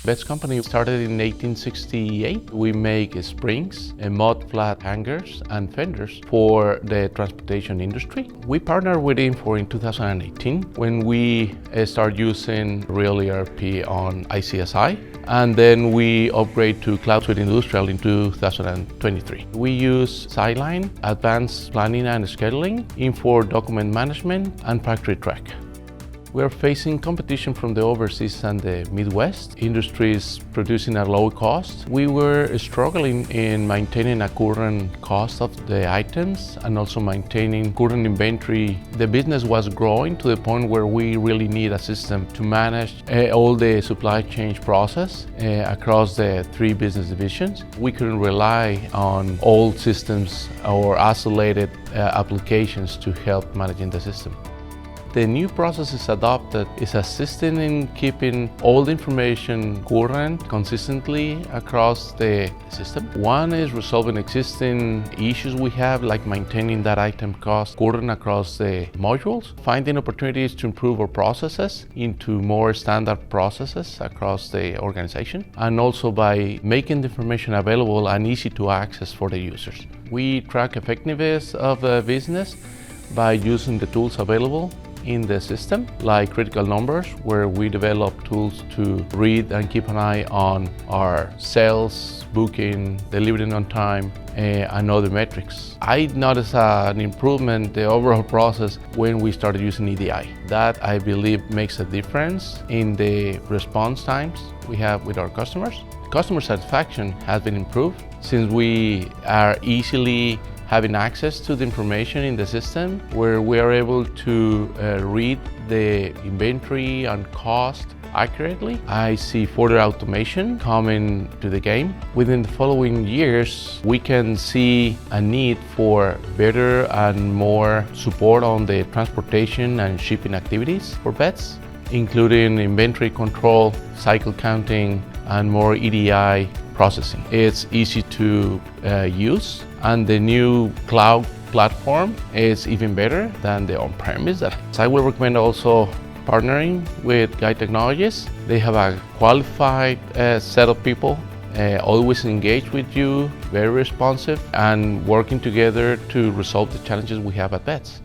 Betts company started in 1868. We make springs, mud flat hangers and fenders for the transportation industry. We partnered with Infor in 2018 when we start using real ERP on ICSI, and then we upgrade to CloudSuite Industrial in 2023. We use Streamlined, advanced planning and scheduling, Infor document management, and factory track. We are facing competition from the overseas and the Midwest, industries producing at low cost. We were struggling in maintaining a current cost of the items and also maintaining current inventory. The business was growing to the point where we really need a system to manage all the supply chain process across the 3 business divisions. We couldn't rely on old systems or isolated applications to help managing the system. The new processes adopted is assisting in keeping all the information current consistently across the system. One is resolving existing issues we have, like maintaining that item cost current across the modules, finding opportunities to improve our processes into more standard processes across the organization, and also by making the information available and easy to access for the users. We track effectiveness of the business by using the tools available in the system, like critical numbers, where we develop tools to read and keep an eye on our sales, booking, delivering on time, and other metrics. I noticed an improvement, the overall process, when we started using EDI. That, I believe, makes a difference in the response times we have with our customers. Customer satisfaction has been improved since we are easily having access to the information in the system, where we are able to read the inventory and cost accurately. I see further automation coming to the game. Within the following years, we can see a need for better and more support on the transportation and shipping activities for Betts, including inventory control, cycle counting, and more EDI processing. It's easy to use, and the new cloud platform is even better than the on-premise. I will recommend also partnering with Guide Technologies. They have a qualified set of people, always engaged with you, very responsive, and working together to resolve the challenges we have at Betts.